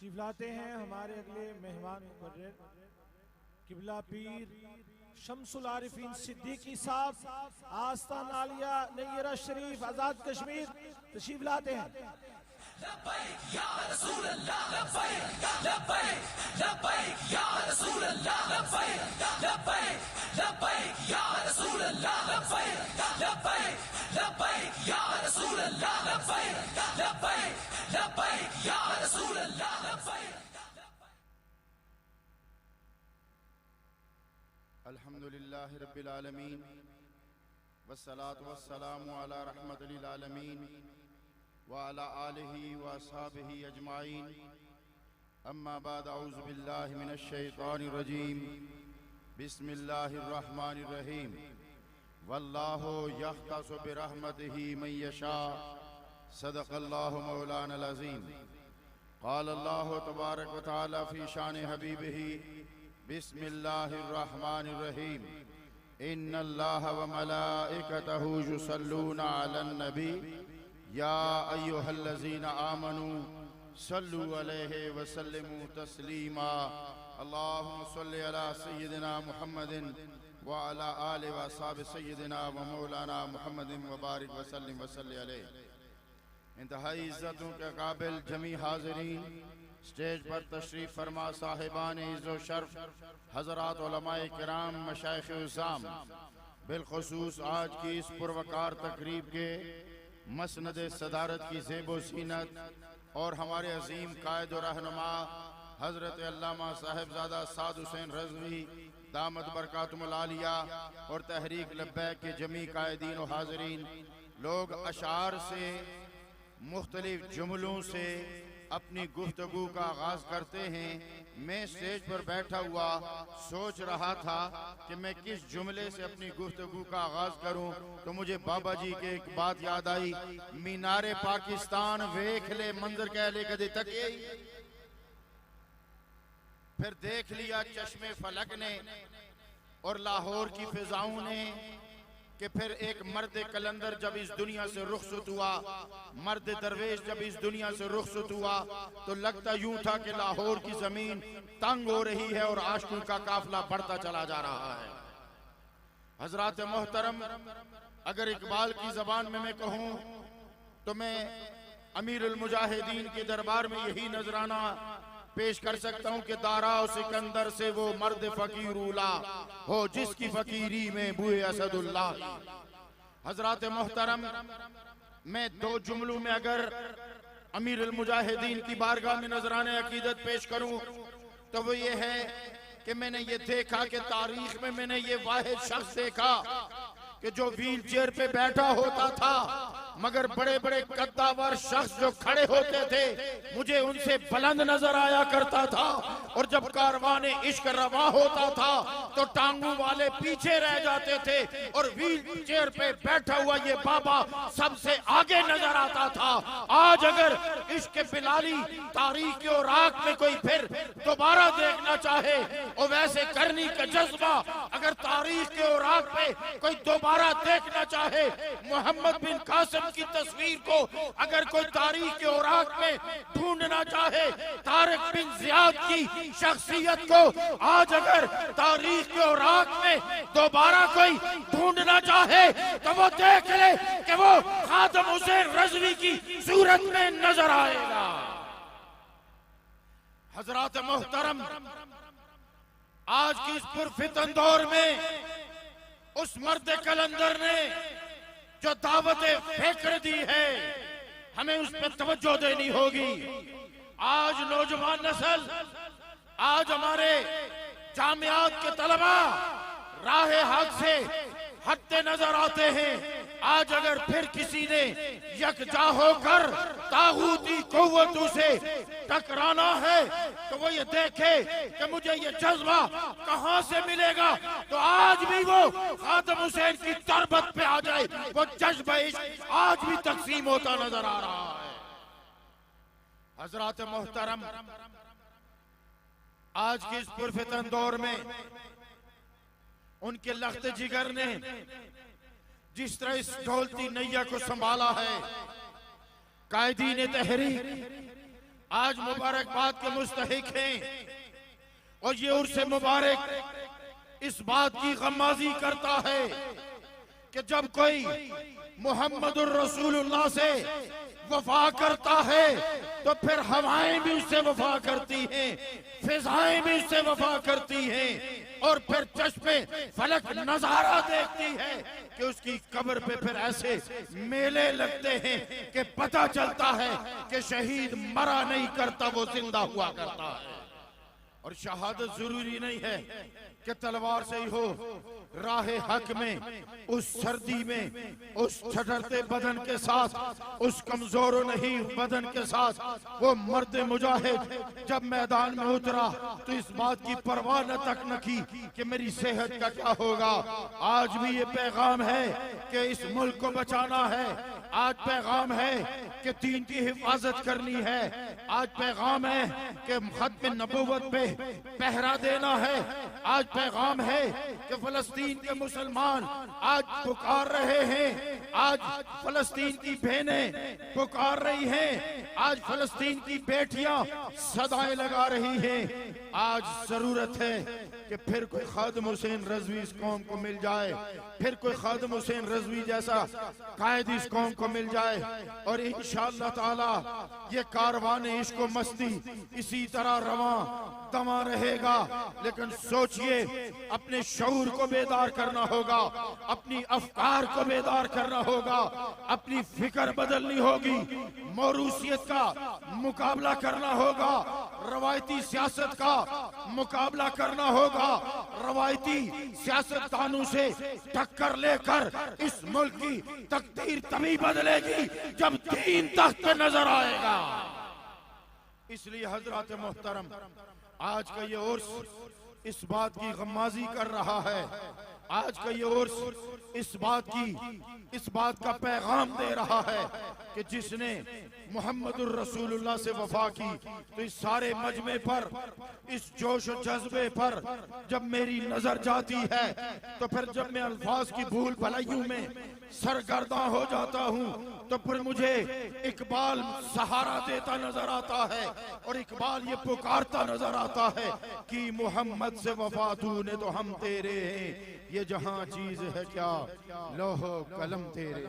तशरीफ लाते हैं हमारे अगले मेहमान मुकर्रर किबला पीर शमसुल आरिफीन सिद्दीकी साहब आस्था नालिया नैयरा शरीफ आजाद कश्मीर तशरीफ लाते हैं। अल्हम्दुलिल्लाहि रब्बिल आलमीन वस्सलातु वस्सलामु अला रहमतिल आलमीन व अला आलिहि व अस्हाबिहि अजमाइन अम्मा बाद औज़ु बिल्लाहि मिनश शैतानिर रजीम बिस्मिल्लाहिर रहमानिर रहीम वल्लाहु यख्तसु बिरहमतिहि मन यशा सदक़ल्लाहु मौलानल अज़ीम क़ाल अल्लाहु तबारक व तआला फ़ी शान हबीबिही बिस्मिल्लाहिर्रहमानिर्रहीम इन्नल्लाह व मलाइकतहु युसल्लूना अलन नबी या अय्युहल्लज़ीना आमनू सल्लु अलैहि व सल्लिमू तस्लीमा अल्लाहुम्मा सल्लि अला सय्यिदिना मुहम्मदिन व अला आलि व अस्हाबि सय्यिदिना व मौलाना मुहम्मदिन व बारिक व सल्लिम व सल्लि अलैहि। इंतहाई इज्जतों के काबिल जमी हाज़रीन, स्टेज पर तशरीफ फरमा साहिबान इज़्ज़ो शर्फ हज़रात उलमाए किराम मशाइख़ उज़्ज़ाम, बिलख़ुसूस आज की इस पुरवकार तकरीब के मसनद सदारत की ज़ेबो ज़ीनत और हमारे अज़ीम कायद और रहनुमा हज़रत अल्लामा साहिबज़ादा साद हुसैन रज़वी दामद बरकातुहुल आलिया और तहरीक लब्बैक के जमी कायदीन और हाज़रीन, लोग अशार से मुख्तलिफ जुमलों से अपनी गुफ्तगू का आगाज करते हैं। मैं स्टेज पर बैठा हुआ सोच रहा था कि मैं किस जुमले से अपनी गुफ्तगू का आगाज करूं, तो मुझे बाबा जी के एक बात याद आई, मीनारे पाकिस्तान वेख ले मंजर कह ले कदे तक। फिर देख लिया चश्मे फलक ने और लाहौर की फिजाओं ने कि फिर एक मर्द कलंदर जब इस दुनिया से रुखसत हुआ, मर्द दरवेश जब इस दुनिया से रुखसत हुआ, तो लगता यूं था कि लाहौर की जमीन तंग हो रही है और आशिकों का काफिला बढ़ता चला जा रहा है। हजरात मोहतरम, अगर इकबाल की जबान में मैं कहूं तो मैं अमीरुल मुजाहिदीन के दरबार में यही नजराना पेश कर सकता हूं कि दारा सिकंदर से वो मर्द फकीर उला हो जिसकी फकीरी में बुए असदुल्लाह। हजरात मोहतरम, मैं दो जुमलों में अगर अमीरुल मुजाहिदीन की बारगाह में नजराने अकीदत पेश करूं तो वो ये है कि मैंने ये देखा कि तारीख में मैंने ये वाहिद शख्स देखा कि जो व्हील चेयर पे बैठा होता था, मगर बड़े बड़े कद्दावर शख्स जो खड़े होते थे मुझे उनसे बुलंद नजर आया करता था। और जब कारवाने इश्क रवा होता था तो टांगों वाले पीछे रह जाते थे और व्हील चेयर पे बैठा हुआ ये बाबा सबसे आगे नजर आता था। आज अगर इश्क बिलाली तारीख के और रात में कोई फिर दोबारा देखना चाहे और वैसे करनी का जज्बा अगर तारीख के और रात पे कोई दोबारा देखना चाहे, मोहम्मद बिन कासिम की तस्वीर को अगर कोई तारीख के औराक में ढूंढना चाहे, तारिक बिन जियाद की शख्सियत को आज अगर तारीख के औराक में दोबारा कोई ढूंढना चाहे तो वो देख ले कि वो खातम हुसैन रज़वी की सूरत में नजर आएगा। हजरात मोहतरम, आज की इस पुरफितन दौर में उस मर्द कलंदर ने जो दावतें फेंक दी है, हमें उस पर तवज्जो देनी होगी। आज नौजवान नस्ल, आज हमारे जामियात के तलबा राहे हक से हटते नजर आते हैं। आज अगर फिर किसी ने यकजा होकर तागूती कुव्वतों से टकराना है तो वो ये देखे कि मुझे ये जज्बा कहां से मिलेगा, तो आज भी वो खातम हुसैन की तरबत पे आ जाए। वो जज्बा आज भी तकसीम होता नजर आ रहा है। हजरात मोहतरम, आज के इस पुरफितन दौर में उनके लख्त जिगर ने जिस तरह इस ढोलती नैया को संभाला है, कायदीन तहरीक आज मुबारकबाद के मुस्तहिक हैं। और ये उर्स मुबारक इस बात की गम्माजी करता है कि जब कोई मोहम्मदुर रसूलुल्लाह से वफा करता है तो फिर हवाएं भी उससे वफा करती हैं, फिजाएं भी उससे वफा करती हैं, और फिर चश्मे फलक नजारा देखती है कि उसकी कब्र पे फिर ऐसे मेले लगते हैं कि पता चलता है कि शहीद मरा नहीं करता, वो जिंदा हुआ करता है। और शहादत जरूरी नहीं है कि तलवार से ही हो। राहे हक में उस सर्दी में उस ठठरते बदन के साथ, उस कमजोर नहीं बदन के साथ वो मर्द मुजाहिद जब मैदान में उतरा तो इस बात की परवाह न तक न की कि मेरी सेहत का क्या होगा। आज भी ये पैगाम है कि इस मुल्क को बचाना है। आज पैगाम है कि दीन की हिफाजत करनी है। आज पैगाम है कि खत्म नबूवत पे पहरा देना है। आज पैगाम है कि फलस्तीन के मुसलमान आज पुकार रहे हैं। आज फलस्तीन की बहनें पुकार रही हैं। आज फलस्तीन की बेटियां सदाएं लगा रही हैं। आज जरूरत है कि फिर कोई खादिम हुसैन रज़वी इस कौम को मिल जाए, फिर कोई खादिम हुसैन रज़वी जैसा कायद इस कौम को मिल जाए, और इंशाअल्लाह ताला ये कारवान इश्क व मस्ती इसी तरह रवां दमा रहेगा। लेकिन सोचिए, अपने शऊर को बेदार करना होगा, अपनी अफकार को बेदार करना होगा, अपनी फिक्र बदलनी होगी, मौरूसियत का मुकाबला करना होगा, रवायती सियासत का मुकाबला करना होगा, रवायती सियासतदानों से टक्कर लेकर इस मुल्क की तकदीर तभी बदलेगी जब दीन तख्त पे नजर आएगा। इसलिए हजरत मोहतरम, आज का ये उर्स इस बात की गम्माजी कर रहा है। आज का ये उर्स इस बात का पैगाम दे रहा है कि जिसने मोहम्मदुर रसूलुल्लाह से वफा की तो इस सारे मजमे पर, इस जोश और जज्बे पर जब मेरी नजर जाती है तो फिर जब मैं अल्फाज की भूल भलाइयों में सरगर्दा हो जाता हूँ तो फिर मुझे इकबाल सहारा देता नजर आता है, और इकबाल ये पुकारता नजर आता है कि मोहम्मद से वफा तूने तो हम तेरे हैं, ये जहां चीज है क्या लौह कलम तेरे।